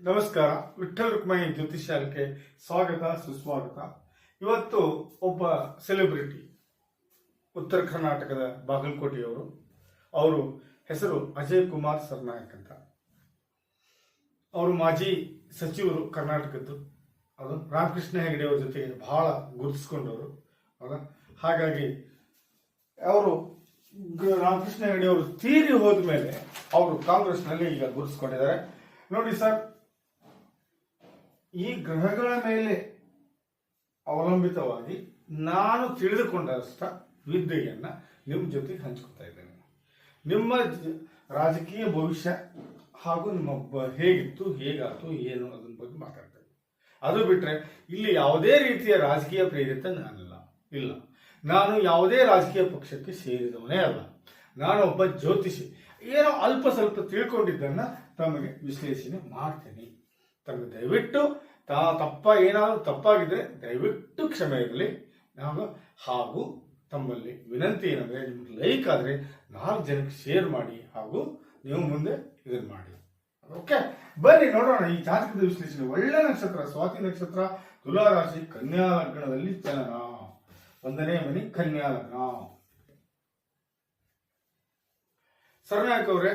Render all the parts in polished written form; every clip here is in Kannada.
ನಮಸ್ಕಾರ. ವಿಠಲ್ ರುಕ್ಮಾಯಿ ಜ್ಯೋತಿಷ್ಯಾಲಯಕ್ಕೆ ಸ್ವಾಗತ ಸುಸ್ವಾಗತ. ಇವತ್ತು ಒಬ್ಬ ಸೆಲೆಬ್ರಿಟಿ ಉತ್ತರ ಕರ್ನಾಟಕದ ಬಾಗಲಕೋಟೆಯವರು. ಅವರು ಹೆಸರು ಅಜಯ್ ಕುಮಾರ್ ಸರ್ನಾಯಕ್ ಅಂತ. ಅವರು ಮಾಜಿ ಸಚಿವರು ಕರ್ನಾಟಕದ್ದು. ಅದು ರಾಮಕೃಷ್ಣ ಹೆಗಡೆ ಅವ್ರ ಜೊತೆಗೆ ಬಹಳ ಗುರುತಿಸ್ಕೊಂಡವರು. ಹೌದಾ? ಹಾಗಾಗಿ ಅವರು ರಾಮಕೃಷ್ಣ ಹೆಗಡೆ ಅವರು ತೀರಿ ಹೋದ ಮೇಲೆ ಅವರು ಕಾಂಗ್ರೆಸ್ನಲ್ಲಿ ಈಗ ಗುರುತಿಸ್ಕೊಂಡಿದ್ದಾರೆ. ನೋಡಿ ಸರ್, ಈ ಗ್ರಹಗಳ ಮೇಲೆ ಅವಲಂಬಿತವಾಗಿ ನಾನು ತಿಳಿದುಕೊಂಡಷ್ಟ ವಿದ್ಯೆಯನ್ನ ನಿಮ್ಮ ಜೊತೆಗೆ ಹಂಚ್ಕೊತಾ ಇದ್ದೇನೆ. ನಿಮ್ಮ ರಾಜಕೀಯ ಭವಿಷ್ಯ ಹಾಗೂ ನಿಮ್ಮ ಹೇಗಿತ್ತು, ಹೇಗಾಯ್ತು, ಏನು ಅದನ್ನ ಬಗ್ಗೆ ಮಾತಾಡ್ತೇನೆ. ಅದು ಬಿಟ್ರೆ ಇಲ್ಲಿ ಯಾವುದೇ ರೀತಿಯ ರಾಜಕೀಯ ಪ್ರೇರಿತ ನಾನಿಲ್ಲ. ಇಲ್ಲ, ನಾನು ಯಾವುದೇ ರಾಜಕೀಯ ಪಕ್ಷಕ್ಕೆ ಸೇರಿದವನೇ ಅಲ್ಲ. ನಾನೊಬ್ಬ ಜ್ಯೋತಿಷಿ. ಏನೋ ಅಲ್ಪ ಸ್ವಲ್ಪ ತಿಳ್ಕೊಂಡಿದ್ದನ್ನ ತಮಗೆ ವಿಶ್ಲೇಷಣೆ ಮಾಡ್ತೇನೆ. ತಮಗೆ ದಯವಿಟ್ಟು ಏನಾದರೂ ತಪ್ಪಾಗಿದ್ರೆ ದಯವಿಟ್ಟು ಕ್ಷಮೆ ಇರಲಿ. ಹಾಗೂ ತಮ್ಮಲ್ಲಿ ವಿನಂತಿ ಏನಂದ್ರೆ, ನಿಮ್ಗೆ ಲೈಕ್ ಆದರೆ 4 ಜನಕ್ಕೆ ಶೇರ್ ಮಾಡಿ ಹಾಗೂ ನೀವು ಮುಂದೆ ಇದನ್ನು ಮಾಡಿ. ಓಕೆ, ಬನ್ನಿ ನೋಡೋಣ ಈ ಜಾತಕದ ವಿಶ್ಲೇಷಣೆ. ಒಳ್ಳೆ ನಕ್ಷತ್ರ ಸ್ವಾತಿ ನಕ್ಷತ್ರ, ತುಲಾ ರಾಶಿ, ಕನ್ಯಾ ಲಗ್ನದಲ್ಲಿ ಜನನ, 1ನೇ ಮನೆ ಕನ್ಯಾ ಲಗ್ನ. ಸರ್ನಾಯಕ್ ಅವರೇ,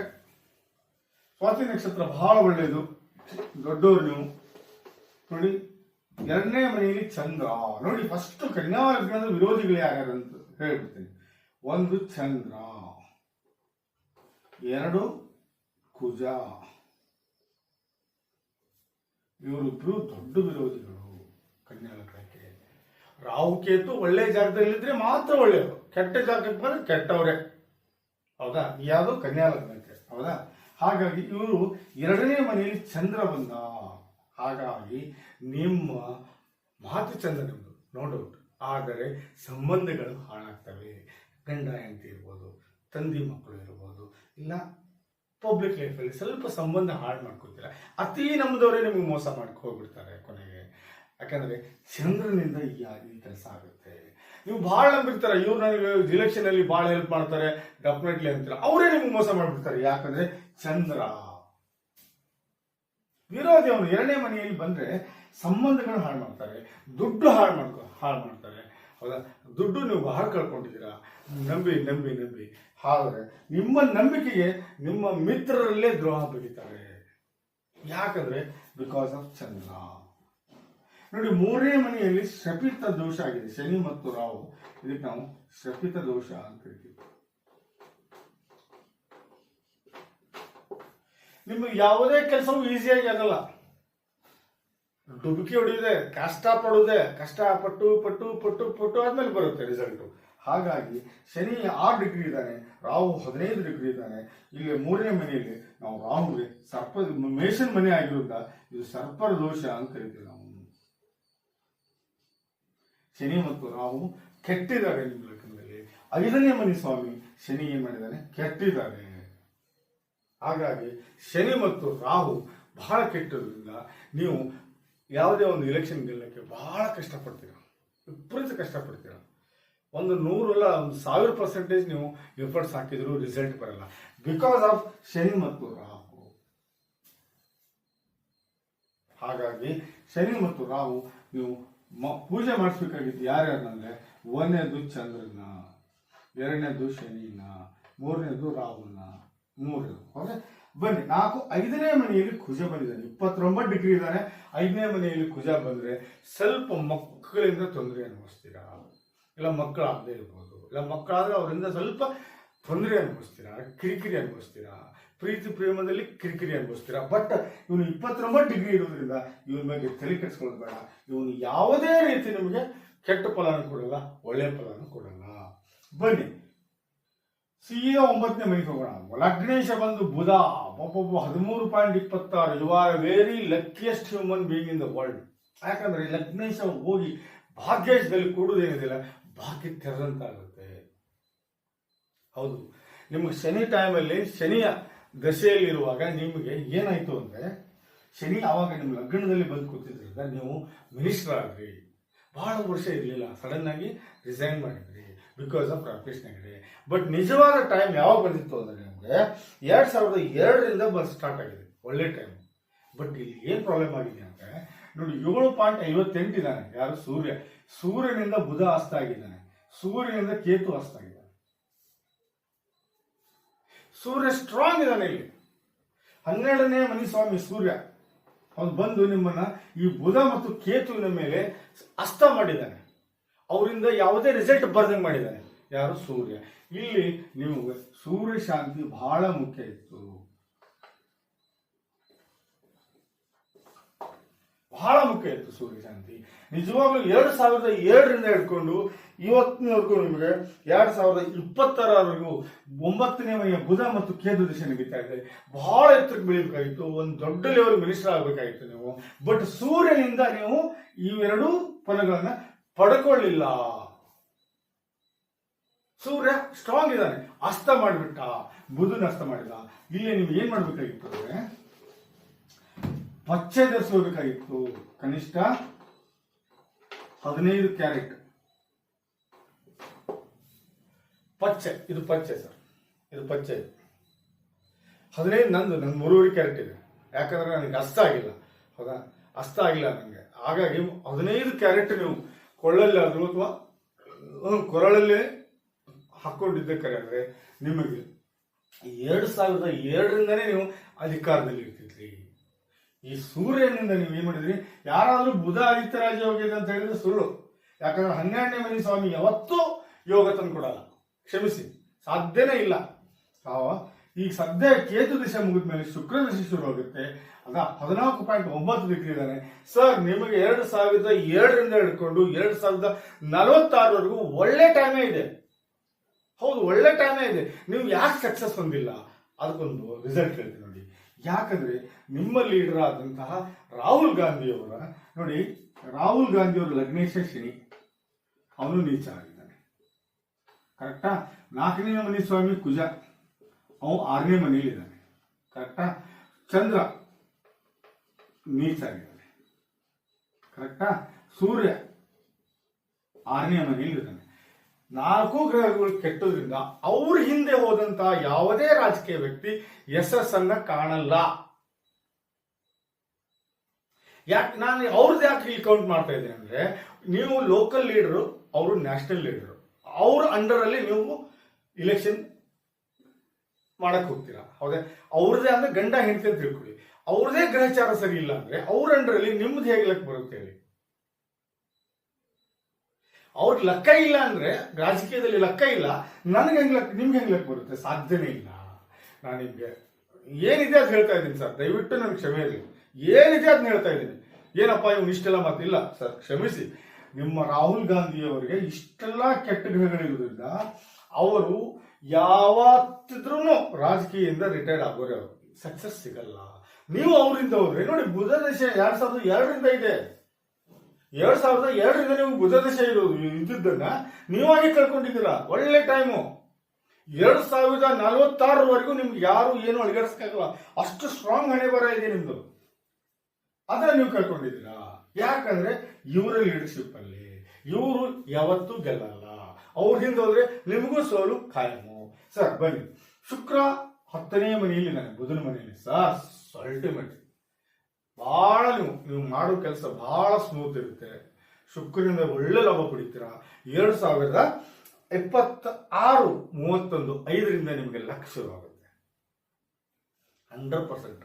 ಸ್ವಾತಿ ನಕ್ಷತ್ರ ಬಹಳ ಒಳ್ಳೆಯದು, ದೊಡ್ಡವರು ನೀವು. ನೋಡಿ, 2ನೇ ಮನೆಯಲ್ಲಿ ಚಂದ್ರ. ನೋಡಿ, ಫಸ್ಟ್ ಕನ್ಯಾ ಲಗ್ನದ ವಿರೋಧಿಗಳು ಯಾರ್ಯಾರಂತ ಹೇಳ್ಬಿಡ್ತೀನಿ. 1 ಚಂದ್ರ, 2 ಕುಜ. ಇವರಿಬ್ರು ದೊಡ್ಡ ವಿರೋಧಿಗಳು ಕನ್ಯಾ ಲಗ್ನಕ್ಕೆ. ರಾಹುಕೇತು ಒಳ್ಳೆ ಜಾಗದಲ್ಲಿದ್ರೆ ಮಾತ್ರ ಒಳ್ಳೆಯವರು, ಕೆಟ್ಟ ಜಾಗಕ್ಕೆ ಬಂದ್ರೆ ಕೆಟ್ಟವರೇ. ಹೌದಾ? ಯಾವುದು ಕನ್ಯಾ ಲಗ್ನಕ್ಕೆ. ಹೌದಾ? ಹಾಗಾಗಿ ಇವರು 2ನೇ ಮನೆಯಲ್ಲಿ ಚಂದ್ರ ಬಂದ. ಹಾಗಾಗಿ ನಿಮ್ಮ ಮಾತು ಚಂದ ನಿಮ್ಮದು, ನೋ ಡೌಟ್. ಆದರೆ ಸಂಬಂಧಗಳು ಹಾಳಾಗ್ತವೆ. ಗಂಡ ಹೆಂಡತಿ ಇರ್ಬೋದು, ತಂದೆ ಮಕ್ಕಳು ಇರ್ಬೋದು, ಇಲ್ಲ ಪಬ್ಲಿಕ್ ಲೈಫಲ್ಲಿ ಸ್ವಲ್ಪ ಸಂಬಂಧ ಹಾಳು ಮಾಡ್ಕೊತೀರ. ಅತಿ ನಮ್ಮದವರೇ ನಿಮಗೆ ಮೋಸ ಮಾಡ್ಕೊ ಹೋಗ್ಬಿಡ್ತಾರೆ ಕೊನೆಗೆ. ಯಾಕಂದ್ರೆ ಚಂದ್ರನಿಂದ ಈ ಕೆಲಸ ಆಗುತ್ತೆ. ನೀವು ಭಾಳ ನಂಬಿರ್ತಾರೆ, ಇವ್ರು ನನಗೆ ಇಲೆಕ್ಷನ್ ಅಲ್ಲಿ ಭಾಳ ಹೆಲ್ಪ್ ಮಾಡ್ತಾರೆ ಡೆಫಿನೆಟ್ಲಿ ಅಂತೀರ, ಅವರೇ ನಿಮ್ಗೆ ಮೋಸ ಮಾಡ್ಬಿಡ್ತಾರೆ. ಯಾಕಂದ್ರೆ ಚಂದ್ರ ವಿರೋಧಿ. ಅವನು 2ನೇ ಮನೆಯಲ್ಲಿ ಬಂದ್ರೆ ಸಂಬಂಧಗಳು ಹಾಳು ಮಾಡ್ತಾರೆ, ದುಡ್ಡು ಹಾಳು ಮಾಡ್ತಾರೆ. ಹೌದಾ? ದುಡ್ಡು ನೀವು ಬಹಳ ಕಳ್ಕೊಂಡಿದ್ದೀರಾ ನಂಬಿ ನಂಬಿ ನಂಬಿ. ಆದರೆ ನಿಮ್ಮ ನಂಬಿಕೆಗೆ ನಿಮ್ಮ ಮಿತ್ರರಲ್ಲೇ ದ್ರೋಹ ಬರೀತಾರೆ. ಯಾಕಂದ್ರೆ ಬಿಕಾಸ್ ಆಫ್ ಚಂದ್ರ. ನೋಡಿ, 3ನೇ ಮನೆಯಲ್ಲಿ ಶಪಿತ ದೋಷ ಆಗಿದೆ, ಶನಿ ಮತ್ತು ರಾಹು. ಇದಕ್ಕೆ ನಾವು ಶಪಿತ ದೋಷ ಅಂತ ಕರಿತೀವಿ. ನಿಮಗೆ ಯಾವುದೇ ಕೆಲಸವೂ ಈಸಿಯಾಗಿ ಆಗಲ್ಲ. ಡುಬುಕಿ ಹೊಡೆಯುವುದೇ, ಕಷ್ಟಪಟ್ಟು ಪಟ್ಟು ಆದ್ಮೇಲೆ ಬರುತ್ತೆ ರಿಸಲ್ಟು. ಹಾಗಾಗಿ ಶನಿ 6 ಡಿಗ್ರಿ ಇದ್ದಾನೆ, ರಾಹು 15 ಡಿಗ್ರಿ ಇದ್ದಾನೆ. ಇಲ್ಲಿ 3ನೇ ಮನೆಯಲ್ಲಿ ನಾವು ರಾಹುಗೆ ಮೇಷನ್ ಮನೆ ಆಗಿರೋದ್ರಿಂದ ಇದು ಸರ್ಪರ ದೋಷ ಅಂತ ಕರಿತೀವಿ ನಾವು. ಶನಿ ಮತ್ತು ರಾಹು ಕೆಟ್ಟಿದ್ದಾರೆ ನಿಮ್ಮ ಲಗ್ನದಲ್ಲಿ. 5ನೇ ಮನೆ ಸ್ವಾಮಿ ಶನಿ ಏನ್ ಮಾಡಿದ್ದಾನೆ, ಕೆಟ್ಟಿದ್ದಾರೆ. ಹಾಗಾಗಿ ಶನಿ ಮತ್ತು ರಾಹು ಬಹಳ ಕೆಟ್ಟಿರೋದ್ರಿಂದ ನೀವು ಯಾವುದೇ ಒಂದು ಇಲೆಕ್ಷನ್ ಗೆಲ್ಲಕ್ಕೆ ಬಹಳ ಕಷ್ಟಪಡ್ತೀರ, ವಿಪರೀತ ಕಷ್ಟಪಡ್ತೀರ. 100 ಅಲ್ಲ, 1000% ನೀವು ಎಫರ್ಟ್ಸ್ ಹಾಕಿದ್ರು ರಿಸಲ್ಟ್ ಬರಲ್ಲ, ಬಿಕಾಸ್ ಆಫ್ ಶನಿ ಮತ್ತು ರಾಹು. ಹಾಗಾಗಿ ಶನಿ ಮತ್ತು ರಾಹು ನೀವು ಪೂಜೆ ಮಾಡಿಸ್ಬೇಕಾಗಿತ್ತು ಯಾರ್ಯಾರಂದ್ರೆ, 1ನೇದು ಚಂದ್ರನ, 2ನೇದು ಶನಿನ, 3ನೇದು ರಾಹುನ, 3ನೇದು. ಹೌದಾ? ಬನ್ನಿ, 5ನೇ ಮನೆಯಲ್ಲಿ ಕುಜ ಬಂದಿದ್ದಾನೆ, 29 ಡಿಗ್ರಿ ಇದ್ದಾನೆ. 5ನೇ ಮನೆಯಲ್ಲಿ ಕುಜ ಬಂದ್ರೆ ಸ್ವಲ್ಪ ಮಕ್ಕಳಿಂದ ತೊಂದರೆ ಅನುಭವಿಸ್ತೀರಾ, ಇಲ್ಲ ಮಕ್ಕಳಾಗದೇ ಇರ್ಬೋದು, ಇಲ್ಲ ಮಕ್ಕಳಾದ್ರೆ ಅವರಿಂದ ಸ್ವಲ್ಪ ತೊಂದರೆ ಅನುಭವಿಸ್ತೀರಾ, ಕಿರಿಕಿರಿ ಅನುಭವಿಸ್ತೀರಾ, ಪ್ರೀತಿ ಪ್ರೇಮದಲ್ಲಿ ಕಿರಿಕಿರಿ ಅನುಭವಿಸ್ತೀರಾ. ಬಟ್ ಇವನು 29 ಡಿಗ್ರಿ ಇರೋದ್ರಿಂದ ಇವನ ಬಗ್ಗೆ ತಲೆ ಕೆಡಿಸ್ಕೊಳ್ಳೋದು ಬೇಡ. ಇವನು ಯಾವುದೇ ರೀತಿ ನಿಮಗೆ ಕೆಟ್ಟ ಫಲನೂ ಕೊಡಲ್ಲ, ಒಳ್ಳೆಯ ಫಲನೂ ಕೊಡಲ್ಲ. ಬನ್ನಿ ಸೀದಾ 9ನೇ ಮನೆಗೆ ಹೋಗೋಣ. ಲಗ್ನೇಶ ಬಂದು ಬುಧ 13.26. You are very luckiest human being in the world. ಯಾಕಂದ್ರೆ ಲಗ್ನೇಶ ಹೋಗಿ ಭಾಗ್ಯದಲ್ಲಿ ಕೂಡುವುದೇನಿದಿಲ್ಲ, ಭಾಗ್ಯ ತೆರೆದಂತಾಗುತ್ತೆ. ಹೌದು, ನಿಮಗೆ ಶನಿ ಟೈಮಲ್ಲಿ, ಶನಿಯ ದಶೆಯಲ್ಲಿರುವಾಗ ನಿಮಗೆ ಏನಾಯ್ತು ಅಂದ್ರೆ, ಶನಿ ಆವಾಗ ನಿಮ್ಮ ಲಗ್ನದಲ್ಲಿ ಬಂದು ಕೂತಿದ್ರಿಂದ ನೀವು ಮಿನಿಸ್ಟರ್ ಆದ್ರಿ. ಬಹಳ ವರ್ಷ ಇರಲಿಲ್ಲ, ಸಡನ್ ಆಗಿ ರಿಸೈನ್ ಮಾಡಿದ್ರಿ because of Ramakrishna Hegde. But ನಿಜವಾದ ಟೈಮ್ ಯಾವಾಗ ಬಂದಿತ್ತು ಅಂದ್ರೆ ನಿಮಗೆ 2002ರಿಂದ ಸ್ಟಾರ್ಟ್ ಆಗಿದೆ ಒಳ್ಳೆ ಟೈಮ್. ಬಟ್ ಇಲ್ಲಿ ಏನ್ ಪ್ರಾಬ್ಲಮ್ ಆಗಿದೆ ಅಂದ್ರೆ ನೋಡಿ 7.58 ಇದ್ದಾನೆ ಯಾರು ಸೂರ್ಯ. ಸೂರ್ಯನಿಂದ ಬುಧ ಅಸ್ತ ಆಗಿದ್ದಾನೆ, ಸೂರ್ಯನಿಂದ ಕೇತು ಅಸ್ತ ಆಗಿದ್ದಾನೆ. ಸೂರ್ಯ ಸ್ಟ್ರಾಂಗ್ ಇದ್ದಾನೆ ಇಲ್ಲಿ. 12ನೇ ಮನಿ ಸ್ವಾಮಿ ಸೂರ್ಯ ಅವನು ಬಂದು ನಿಮ್ಮನ್ನ ಈ ಬುಧ ಮತ್ತು ಕೇತುವಿನ ಮೇಲೆ ಅಸ್ತ ಮಾಡಿದ್ದಾನೆ. ಅವರಿಂದ ಯಾವುದೇ ರಿಸಲ್ಟ್ ಬರ್ದಂಗೆ ಮಾಡಿದ್ದಾನೆ ಯಾರು ಸೂರ್ಯ. ಇಲ್ಲಿ ನೀವು ಸೂರ್ಯ ಶಾಂತಿ ಬಹಳ ಮುಖ್ಯ ಇತ್ತು, ಬಹಳ ಮುಖ್ಯ ಇತ್ತು ಸೂರ್ಯ ಶಾಂತಿ. ನಿಜವಾಗ್ಲೂ 2007ರಿಂದ ಹಿಡ್ಕೊಂಡು ಇವತ್ತಿನವರೆಗೂ ನಿಮಗೆ 2020ರವರೆಗೂ 9ನೇ ಮನೆಯ ಬುಧ ಮತ್ತು ಕೇತು ದಿಶೆ ನಡೀತಾ ಇದೆ. ಬಹಳ ಎತ್ತರಕ್ಕೆ ಬೆಳಿಬೇಕಾಗಿತ್ತು, ಒಂದು ದೊಡ್ಡ ಲೆವೆಲ್ ಮಿನಿಸ್ಟರ್ ಆಗಬೇಕಾಗಿತ್ತು ನೀವು. ಬಟ್ ಸೂರ್ಯನಿಂದ ನೀವು ಇವೆರಡೂ ಫಲಗಳನ್ನ ಪಡ್ಕೊಳ್ಳಿಲ್ಲ. ಸೂರ್ಯ ಸ್ಟ್ರಾಂಗ್ ಇದ್ದಾನೆ, ಅಸ್ತ ಮಾಡಿಬಿಟ್ಟ, ಬುಧನ ಅಸ್ತ ಮಾಡಿದ. ಇಲ್ಲಿ ನೀವು ಏನ್ ಮಾಡ್ಬೇಕಾಗಿತ್ತು ಅಂದ್ರೆ ಪಚ್ಚೆ ಧರಿಸಬೇಕಾಗಿತ್ತು, ಕನಿಷ್ಠ 15 ಕ್ಯಾರೆಟ್ ಪಚ್ಚೆ. ಇದು ಪಚ್ಚೆ ಸರ್, ಇದು ಪಚ್ಚೆ. 15 ನಂದು 3.5 ಕ್ಯಾರೆಟ್ ಇದೆ, ಯಾಕಂದ್ರೆ ನನಗೆ ಅಸ್ತ ಆಗಿಲ್ಲ. ಹೌದಾ, ಅಸ್ತ ಆಗಿಲ್ಲ ನನಗೆ. ಹಾಗಾಗಿ 15 ಕ್ಯಾರೆಟ್ ನೀವು ಕೊಳ್ಳಲ್ಲಾದ್ರು ಅಥವಾ ಕೊರಳಲ್ಲೇ ಹಾಕೊಂಡಿದ್ದೆ ಕರೆ ನಿಮಗೆ 2007ರಿಂದನೇ ನೀವು ಅಧಿಕಾರದಲ್ಲಿ ಇರ್ತಿದ್ರಿ. ಈ ಸೂರ್ಯನಿಂದ ನೀವು ಏನ್ ಮಾಡಿದ್ರಿ, ಯಾರಾದ್ರೂ ಬುಧ ಆದಿತ್ಯ ರಾಜ ಹೋಗಿದೆ ಅಂತ ಹೇಳಿದ್ರೆ ಸುಳ್ಳು. ಯಾಕಂದ್ರೆ 12ನೇ ಮನಿ ಸ್ವಾಮಿ ಯಾವತ್ತೂ ಯೋಗ ತಂದು ಕೊಡಲ್ಲ, ಕ್ಷಮಿಸಿ, ಸಾಧ್ಯನೇ ಇಲ್ಲ. ಈಗ ಸದ್ಯ ಕೇತು ದಿಶೆ ಮುಗಿದ ಮೇಲೆ ಶುಕ್ರ ದಿಶೆ ಶುರು ಆಗುತ್ತೆ. ಅದ 14.9 ಡಿಗ್ರಿ ಇದ್ದಾನೆ ಸರ್. ನಿಮಗೆ 2007ರಿಂದ ಹಿಡ್ಕೊಂಡು 2046ವರೆಗೂ ಒಳ್ಳೆ ಟೈಮೇ ಇದೆ. ಹೌದು, ಒಳ್ಳೆ ಟೈಮೇ ಇದೆ. ನೀವು ಯಾಕೆ ಸಕ್ಸಸ್ ಹೊಂದಿಲ್ಲ ಅದಕ್ಕೊಂದು ರಿಸಲ್ಟ್ ಹೇಳ್ತೀನಿ ನೋಡಿ. ಯಾಕಂದ್ರೆ ನಿಮ್ಮ ಲೀಡರ್ ಆದಂತಹ ರಾಹುಲ್ ಗಾಂಧಿಯವರ ನೋಡಿ, ರಾಹುಲ್ ಗಾಂಧಿಯವರ ಲಗ್ನೇಶ ಶನಿ, ಅವನು ನೀಚ ಆಗಿದ್ದಾನೆ. ಕರೆಕ್ಟಾ. 4ನೇ ಮನಿ ಸ್ವಾಮಿ ಕುಜ, ಅವನು 6ನೇ ಮನೆಯಲ್ಲಿ ಇದ್ದಾನೆ. ಕರೆಕ್ಟಾ. ಚಂದ್ರ ನೀಚ ಆಗಿದ್ದಾನೆ. ಕರೆಕ್ಟಾ. ಸೂರ್ಯ 6ನೇ ಮನೆಯಲ್ಲಿ ಇದ್ದಾನೆ. 4 ಗ್ರಹಗಳು ಕೆಟ್ಟೋದ್ರಿಂದ ಅವ್ರ ಹಿಂದೆ ಹೋದಂತ ಯಾವುದೇ ರಾಜಕೀಯ ವ್ಯಕ್ತಿ ಯಶಸ್ಸನ್ನ ಕಾಣಲ್ಲ. ಯಾಕೆ ನಾನು ಅವ್ರದ್ದು ಯಾಕೆ ಇಲ್ಲಿ ಕೌಂಟ್ ಮಾಡ್ತಾ ಇದ್ದೇನೆ ಅಂದ್ರೆ, ನೀವು ಲೋಕಲ್ ಲೀಡರು, ಅವರು ನ್ಯಾಷನಲ್ ಲೀಡರು, ಅವ್ರ ಅಂಡರ್ ಅಲ್ಲಿ ನೀವು ಇಲೆಕ್ಷನ್ ಮಾಡಕ್ ಹೋಗ್ತೀರಾ. ಹೌದೇ, ಅವ್ರದೇ ಅಂದ್ರೆ ಗಂಡ ಹೆಂಡತಿ ಅಂತ ತಿಳ್ಕೊಳ್ಳಿ. ಅವ್ರದೇ ಗ್ರಹಚಾರ ಸರಿ ಇಲ್ಲ ಅಂದ್ರೆ ಅವ್ರ ಅಂಡರ್ ಅಲ್ಲಿ ನಿಮ್ದು ಹೇಗೆ ಲೆಕ್ಕ ಬರುತ್ತೆ ಹೇಳಿ. ಅವ್ರ ಲೆಕ್ಕ ಇಲ್ಲ ಅಂದ್ರೆ, ರಾಜಕೀಯದಲ್ಲಿ ಲೆಕ್ಕ ಇಲ್ಲ, ನನಗೆ ಹೆಂಗ್ ಲೆಕ್ಕ, ನಿಮ್ಗೆ ಹೆಂಗ್ ಲೆಕ್ಕ ಬರುತ್ತೆ? ಸಾಧ್ಯನೇ ಇಲ್ಲ. ನಾನು ನಿಮ್ಗೆ ಏನಿದೆ ಅದು ಹೇಳ್ತಾ ಇದ್ದೀನಿ ಸರ್, ದಯವಿಟ್ಟು ನನಗೆ ಕ್ಷಮೆ ಇರಲಿ. ಏನಿದೆ ಅದನ್ನ ಹೇಳ್ತಾ ಇದ್ದೀನಿ. ಏನಪ್ಪ ಇವ್ನು ಇಷ್ಟೆಲ್ಲ ಮಾತಿಲ್ಲ ಸರ್, ಕ್ಷಮಿಸಿ. ನಿಮ್ಮ ರಾಹುಲ್ ಗಾಂಧಿಯವರಿಗೆ ಇಷ್ಟೆಲ್ಲ ಕೆಟ್ಟ ಗ್ರಹಗಳಿರೋದ್ರಿಂದ ಅವರು ಯಾವತ್ತಿದ್ರೂ ರಾಜಕೀಯದಿಂದ ರಿಟೈರ್ಡ್ ಆಗೋರೆ, ಅವರು ಸಕ್ಸಸ್ ಸಿಗಲ್ಲ. ನೀವು ಅವರಿಂದ ಹೋದ್ರೆ ನೋಡಿ, ಬುಧ ದಶೆ 2002ರಿಂದ ಇದೆ. 2002ರಿಂದ ನೀವು ಬುಧ ದಶೆ ಇರೋದು ಇದ್ದನ್ನ ನೀವಾಗಿ ಕಳ್ಕೊಂಡಿದ್ದೀರಾ. ಒಳ್ಳೆ ಟೈಮು. 2046ರವರೆಗೂ ನಿಮ್ಗೆ ಯಾರು ಏನು ಅಳಿಗಡಿಸಕ್ಕಾಗಲ್ಲ, ಅಷ್ಟು ಸ್ಟ್ರಾಂಗ್ ಹಣೆ ಬರ ಇದೆ ನಿಮ್ದು. ಅದನ್ನ ನೀವು ಕಳ್ಕೊಂಡಿದ್ದೀರಾ. ಯಾಕಂದ್ರೆ ಇವರ ಲೀಡರ್ಶಿಪ್ ಅಲ್ಲಿ ಇವರು ಯಾವತ್ತೂ ಗೆಲ್ಲಲ್ಲ. ಅವ್ರ ಹಿಂದೆ ಹೋದ್ರೆ ನಿಮಗೂ ಸೋಲು ಖಾಯಮು. ಸರ್ ಬನ್ನಿ, ಶುಕ್ರ 10ನೇ ಮನೆಯಲ್ಲಿ ಇದ್ದಾನೆ, ಬುಧನ ಮನೆಯಲ್ಲಿ. ಸರ್ ಅಲ್ಟಿಮೇಟ್ ಬಹಳ ನೀವು ಮಾಡೋ ಕೆಲಸ ಬಹಳ ಸ್ಮೂತ್ ಇರುತ್ತೆ. ಶುಕ್ರನಿಂದ ಒಳ್ಳೆ ಲಾಭ ಪಡಿತೀರಾ. 2026-31-5ರಿಂದ ನಿಮಗೆ ಲಕ್ ಶುರುವಾಗುತ್ತೆ 100%.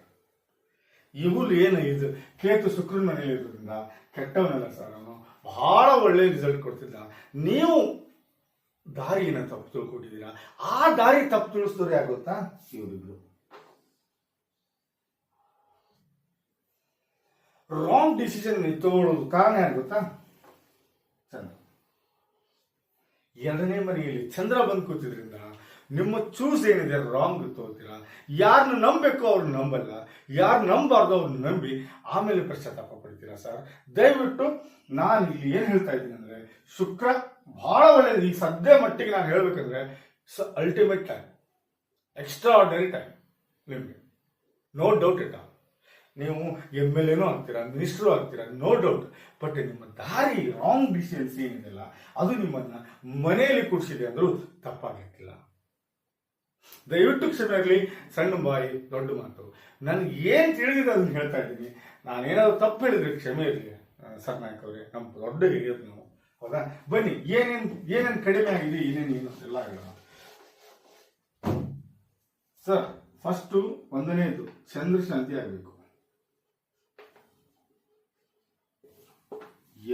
ಇವುಲ್ ಏನು ಇದು ಕೇತು ಶುಕ್ರನ ಮನೆಯಲ್ಲಿ ಇರೋದ್ರಿಂದ ಕೆಟ್ಟವನಲ್ಲ ಸರ್, ಅವನು ಬಹಳ ಒಳ್ಳೆ ರಿಸಲ್ಟ್ ಕೊಡ್ತಿದ್ದ. ನೀವು ದಾರಿನ ತಪ್ಪು ತಿಳ್ಕೊಟ್ಟಿದ್ದೀರಾ. ಆ ದಾರಿ ತಪ್ಪು ತಿಳಿಸಿದ್ರೆ ಆಗುತ್ತಾ? ಇವರಿಬ್ರು ರಾಂಗ್ ಡಿಸಿಷನ್ ತಗೊಳ್ಳೋದು ಕಾರಣ ಆಗುತ್ತಾ? ಚಂದ್ರ 2ನೇ ಮನೆಯಲ್ಲಿ ಚಂದ್ರ ಬಂದು ಕೂತಿದ್ರಿಂದ ನಿಮ್ಮ ಚೂಸ್ ಏನಿದೆ ರಾಂಗ್ ತಗೋತೀರಾ. ಯಾರನ್ನ ನಂಬಬೇಕು ಅವ್ರನ್ನ ನಂಬಲ್ಲ, ಯಾರು ನಂಬಾರ್ದು ಅವ್ರನ್ನ ನಂಬಿ ಆಮೇಲೆ ಪಶ್ಚಾತ್ತಾಪ ಪಡ್ತೀರಾ. ಸರ್ ದಯವಿಟ್ಟು ನಾನು ಇಲ್ಲಿ ಏನ್ ಹೇಳ್ತಾ ಇದ್ದೀನಿ ಅಂದ್ರೆ, ಶುಕ್ರ ಬಹಳ ಒಳ್ಳೆಯದು. ಈಗ ಸದ್ಯ ಮಟ್ಟಿಗೆ ನಾನು ಹೇಳ್ಬೇಕಂದ್ರೆ ultimate time, extra ordinary time ನಿಮಗೆ, ನೋ ಡೌಟ್ ಇಟ್. ನೀವು MLA ಆಗ್ತೀರಾ, ಮಿನಿಸ್ಟರು ಆಗ್ತೀರಾ, ನೋ ಡೌಟ್. ಬಟ್ ನಿಮ್ಮ ದಾರಿ ರಾಂಗ್ ಡಿಸಿಷನ್ಸ್ ಏನಿದೆಲ್ಲ ಅದು ನಿಮ್ಮನ್ನ ಮನೆಯಲ್ಲಿ ಕೂಡಿಸಿದೆ ಅಂದ್ರೂ ತಪ್ಪಾಗಲಿಕ್ಕಿಲ್ಲ. ದಯವಿಟ್ಟು ಕ್ಷಮೆ ಆಗಲಿ. ಸಣ್ಣ ಬಾಯಿ ದೊಡ್ಡ ಮಾತು. ನನಗೆ ಏನು ತಿಳಿದಿದೆ ಅದನ್ನು ಹೇಳ್ತಾ ಇದ್ದೀನಿ. ನಾನೇನಾದ್ರು ತಪ್ಪು ಹೇಳಿದ್ರೆ ಕ್ಷಮೆ ಇರಲಿ ಸರ್ನಾಯಕ್ ಅವರೇ, ನಮ್ಮ ದೊಡ್ಡ ಹಿರಿಯರು ನೀವು. ಹೌದಾ? ಬನ್ನಿ, ಏನೇನು ಕಡಿಮೆ ಆಗಿದೆ, ಏನೇನು ಎಲ್ಲ ಹೇಳೋಣ ಸರ್. ಫಸ್ಟು ಒಂದನೇದು ಚಂದ್ರ ಶಾಂತಿ ಆಗಬೇಕು.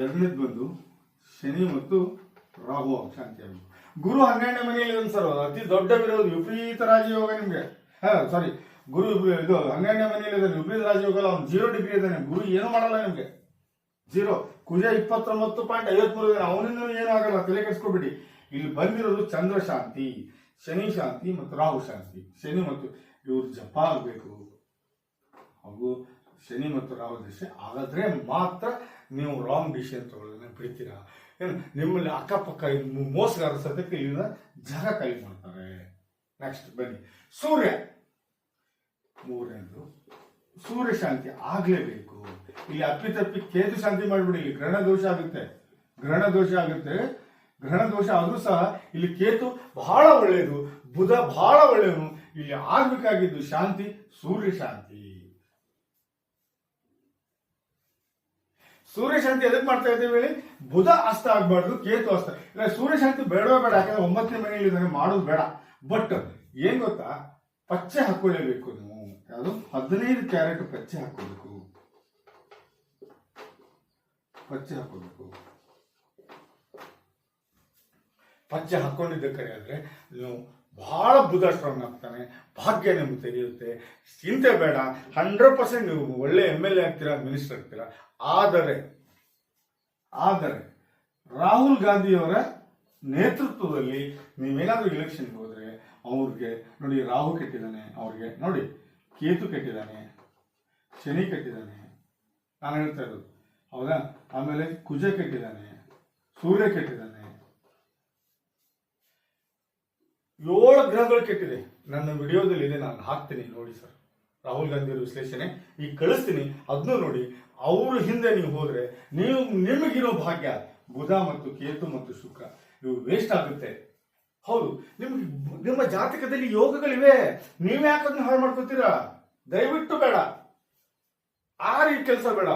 ಎರಡನೇದು ಬಂದು ಶನಿ ಮತ್ತು ರಾಹು ಶಾಂತಿ ಆಗಬೇಕು. ಗುರು 12ನೇ ಮನೆಯಲ್ಲಿ ಸರ್, ಅತಿ ದೊಡ್ಡ ವಿರೋಧ, ವಿಪರೀತ ರಾಜಯೋಗ ನಿಮ್ಗೆ. ಸಾರಿ, ಗುರು ಇದು 12ನೇ ಮನೆಯಲ್ಲಿ ಇದ್ದಾನೆ, ವಿಪರೀತ ರಾಜಯೋಗ ಅಲ್ಲ, ಅವ್ನು 0 ಡಿಗ್ರಿ ಇದ್ದಾನೆ. ಗುರು ಏನು ಮಾಡಲ್ಲ ನಿಮ್ಗೆ, 0. ಕುಜ 29.53 ಇದ್ದಾನೆ, ಅವನಿಂದ ಏನು ಆಗಲ್ಲ, ತಲೆ ಕೆಡಿಸ್ಕೊಬಿಡಿ. ಇಲ್ಲಿ ಬಂದಿರೋದು ಚಂದ್ರ ಶಾಂತಿ, ಶನಿ ಶಾಂತಿ ಮತ್ತು ರಾಹು ಶಾಂತಿ. ಶನಿ ಮತ್ತು ಇವ್ರು ಜಪ ಆಗಬೇಕು. ಹಾಗೂ ಶನಿ ಮತ್ತು ರಾಹು ದಶೆ ಆಗಿದ್ರೆ ಮಾತ್ರ ನೀವು ರಾಂಗ್ ಡಿಸಿಷನ್ ತಗೊಳ್ಳೋದನ್ನ ಬಿಡ್ತೀರಾ. ಏನು ನಿಮ್ಮಲ್ಲಿ ಅಕ್ಕಪಕ್ಕ ಮೋಸಗಾರ ಸದ್ಯಕ್ಕೆ ಇಲ್ಲಿಂದ ಜಾಗ ಖಾಲಿ ಮಾಡ್ತಾರೆ. ನೆಕ್ಸ್ಟ್ ಬನ್ನಿ, ಸೂರ್ಯ. ಮೂರನೇದು ಸೂರ್ಯ ಶಾಂತಿ ಆಗ್ಲೇಬೇಕು. ಇಲ್ಲಿ ಅಪ್ಪಿತಪ್ಪಿ ಕೇತು ಶಾಂತಿ ಮಾಡಿಬಿಡಿ, ಇಲ್ಲಿ ಗ್ರಹಣ ದೋಷ ಆಗುತ್ತೆ. ಗ್ರಹಣ ದೋಷ ಆದ್ರೂ ಸಹ ಇಲ್ಲಿ ಕೇತು ಬಹಳ ಒಳ್ಳೆಯದು, ಬುಧ ಬಹಳ ಒಳ್ಳೆಯದು. ಇಲ್ಲಿ ಆಗ್ಬೇಕಾಗಿದ್ದು ಶಾಂತಿ ಸೂರ್ಯ ಶಾಂತಿ. ಸೂರ್ಯ ಶಾಂತಿ ಎದಕ್ಕೆ ಮಾಡ್ತಾ ಇದ್ದೇವೆ ಹೇಳಿ? ಬುಧ ಅಸ್ತ ಆಗ್ಬಾರ್ದು, ಕೇತು ಅಸ್ತ ಇಲ್ಲ. ಸೂರ್ಯ ಶಾಂತಿ ಬೇಡವೇ ಬೇಡ, ಯಾಕಂದ್ರೆ 9ನೇ ಮನೆಯಲ್ಲಿ ಇದ್ದಾನೆ, ಮಾಡೋದು ಬೇಡ. ಬಟ್ ಏನ್ ಗೊತ್ತಾ, ಪಚ್ಚೆ ಹಾಕೊಳ್ಳೇಬೇಕು ನೀವು. ಯಾವುದು 15 ಕ್ಯಾರೆಟ್ ಪಚ್ಚೆ ಹಾಕೋಬೇಕು. ಪಚ್ಚೆ ಹಾಕೊಂಡಿದ್ದಕ್ಕೆ ಆದ್ರೆ ನೀವು ಬಹಳ ಬುಧ ಸ್ಟ್ರಾಂಗ್ ಆಗ್ತಾನೆ, ಭಾಗ್ಯ ನಿಮ್ಗೆ ತೆರೆಯುತ್ತೆ. ಚಿಂತೆ ಬೇಡ, 100% ನೀವು ಒಳ್ಳೆ MLA ಆಗ್ತೀರಾ, ಮಿನಿಸ್ಟರ್ ಆಗ್ತೀರಾ. ಆದರೆ ರಾಹುಲ್ ಗಾಂಧಿಯವರ ನೇತೃತ್ವದಲ್ಲಿ ನೀವೇನಾದ್ರೂ ಇಲೆಕ್ಷನ್ಗೆ ಹೋದ್ರೆ ಅವ್ರಿಗೆ ನೋಡಿ, ರಾಹು ಕೆಟ್ಟಿದ್ದಾನೆ, ಅವ್ರಿಗೆ ನೋಡಿ ಕೇತು ಕೆಟ್ಟಿದ್ದಾನೆ, ಶನಿ ಕೆಟ್ಟಿದ್ದಾನೆ, ನಾನು ಹೇಳ್ತಾ ಇರೋದು. ಹೌದಾ? ಆಮೇಲೆ ಕುಜ ಕೆಟ್ಟಿದ್ದಾನೆ, ಸೂರ್ಯ ಕೆಟ್ಟಿದ್ದಾನೆ, 7 ಗ್ರಹಗಳು ಕೆಟ್ಟಿದೆ. ನನ್ನ ವಿಡಿಯೋದಲ್ಲಿ ಇದೆ, ನಾನು ಹಾಕ್ತೀನಿ ನೋಡಿ ಸರ್. ರಾಹುಲ್ ಗಾಂಧಿ ಅವರ ವಿಶ್ಲೇಷಣೆ ಈಗ ಕಳಿಸ್ತೀನಿ, ಅದನ್ನು ನೋಡಿ. ಅವ್ರ ಹಿಂದೆ ನೀವು ಹೋದ್ರೆ ನಿಮಗಿರೋ ಭಾಗ್ಯ ಬುಧ ಮತ್ತು ಕೇತು ಮತ್ತು ಶುಕ್ರ ಇವು ವೇಸ್ಟ್ ಆಗುತ್ತೆ. ಹೌದು, ನಿಮ್ಮ ಜಾತಕದಲ್ಲಿ ಯೋಗಗಳಿವೆ, ನೀವ್ಯಾಕೆ ಅದನ್ನ ಹಾಳು ಮಾಡ್ಕೋತೀರಾ? ದಯವಿಟ್ಟು ಬೇಡ, ಆ ರೀತಿ ಕೆಲಸ ಬೇಡ.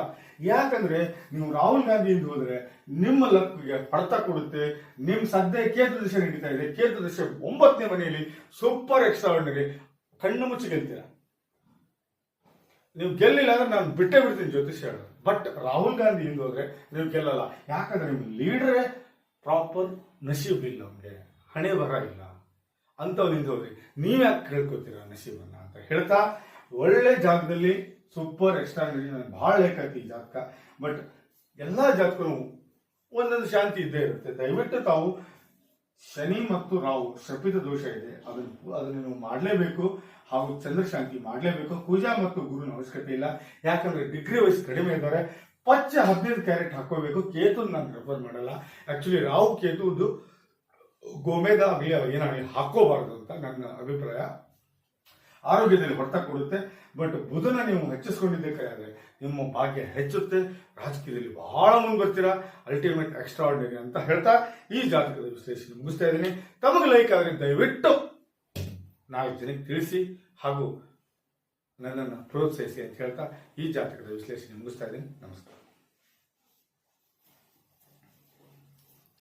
ಯಾಕಂದ್ರೆ ನೀವು ರಾಹುಲ್ ಗಾಂಧಿಯಿಂದ ಹೋದ್ರೆ ನಿಮ್ಮ ಲಕ್ಗೆ ಹೊಡೆತ ಕೊಡುತ್ತೆ. ನಿಮ್ ಸದ್ಯ ಕೇತು ದಶೆ ನಡೀತಾ ಇದೆ, ಕೇತು ದಶೆ 9ನೇ ಮನೆಯಲ್ಲಿ ಸೂಪರ್ ಎಕ್ಸ್ಟ್ರಾರ್ಡಿನರಿ, ಕಣ್ಣು ಮುಚ್ಚಿ ಗೆಲ್ತೀರಾ. ನೀವು ಗೆಲ್ಲಿಲ್ಲ ಅಂದ್ರೆ ನಾನು ಬಿಟ್ಟೇ ಬಿಡ್ತೀನಿ ಜ್ಯೋತಿಷ್ ಹೇಳೋದು. ಬಟ್ ರಾಹುಲ್ ಗಾಂಧಿ ಹಿಂದೆ ಹೋದ್ರೆ ನೀವು ಗೆಲ್ಲಲ್ಲ. ಯಾಕಂದ್ರೆ ನಿಮ್ ಲೀಡರೇ ಪ್ರಾಪರ್ ನಸೀಬ್ ಇಲ್ಲ, ಅವ್ನಿಗೆ ಹಣೆ ಬರ ಇಲ್ಲ ಅಂತವ್ನಿಂದ ಹೋದ್ರಿ ನೀವ್ಯಾಕೆ ಕೇಳ್ಕೊತೀರಾ ನಸೀಬನ್ನ ಅಂತ ಹೇಳ್ತಾ, ಒಳ್ಳೆ ಜಾಗದಲ್ಲಿ ಸೂಪರ್ ಎಕ್ಸ್ಟ್ರಾರ್ಡಿನರಿ. ನನಗೆ ಬಹಳ ಲೇಖಾತಿ ಈ ಜಾತಕ. ಬಟ್ ಎಲ್ಲಾ ಜಾತಕನು ಒಂದೊಂದು ಶಾಂತಿ ಇದ್ದೇ ಇರುತ್ತೆ. ದಯವಿಟ್ಟು ತಾವು ಶನಿ ಮತ್ತು ರಾಹು ಶಪಿತ ದೋಷ ಇದೆ, ಅದನ್ನು ನೀವು ಮಾಡಲೇಬೇಕು. ಹಾಗೂ ಚಂದ್ರ ಶಾಂತಿ ಮಾಡಲೇಬೇಕು. ಕುಜ ಮತ್ತು ಗುರುನ ಅವಶ್ಯಕತೆ ಇಲ್ಲ, ಯಾಕಂದ್ರೆ ಡಿಗ್ರಿ ವಯಸ್ಸು ಕಡಿಮೆ ಇದ್ದಾರೆ. ಪಚ್ಚ 15 ಕ್ಯಾರೆಟ್ ಹಾಕೋಬೇಕು. ಕೇತು ನಾನು ರೆಫರ್ ಮಾಡಲ್ಲ. ಆಕ್ಚುಲಿ ರಾಹು ಕೇತುದು ಗೋಮೇದ ಆಗಲಿ ಏನಾಗಲಿ ಹಾಕೋಬಾರ್ದು ಅಂತ ನನ್ನ ಅಭಿಪ್ರಾಯ. ಆರೋಗ್ಯದಲ್ಲಿ ಹೊಡೆತ ಕೊಡುತ್ತೆ. ಬಟ್ ಬುಧನ ನೀವು ಹೆಚ್ಚಿಸ್ಕೊಂಡಿದ್ದಕ್ಕಾದ್ರೆ ನಿಮ್ಮ ಭಾಗ್ಯ ಹೆಚ್ಚುತ್ತೆ, ರಾಜಕೀಯದಲ್ಲಿ ಬಹಳ ಮುಂದೆ ಬರ್ತೀರಾ, ಅಲ್ಟಿಮೇಟ್ ಎಕ್ಸ್ಟ್ರಾರ್ಡಿನರಿ ಅಂತ ಹೇಳ್ತಾ ಈ ಜಾತಕದ ವಿಶ್ಲೇಷಣೆ ಮುಗಿಸ್ತಾ ಇದ್ದೀನಿ. ತಮಗೆ ಲೈಕ್ ಆದರೆ ದಯವಿಟ್ಟು 4 ಜನಕ್ಕೆ ತಿಳಿಸಿ ಹಾಗೂ ನನ್ನನ್ನು ಪ್ರೋತ್ಸಾಹಿಸಿ ಅಂತ ಹೇಳ್ತಾ ಈ ಜಾತಕದ ವಿಶ್ಲೇಷಣೆ ಮುಗಿಸ್ತಾ ಇದ್ದೀನಿ. ನಮಸ್ಕಾರ.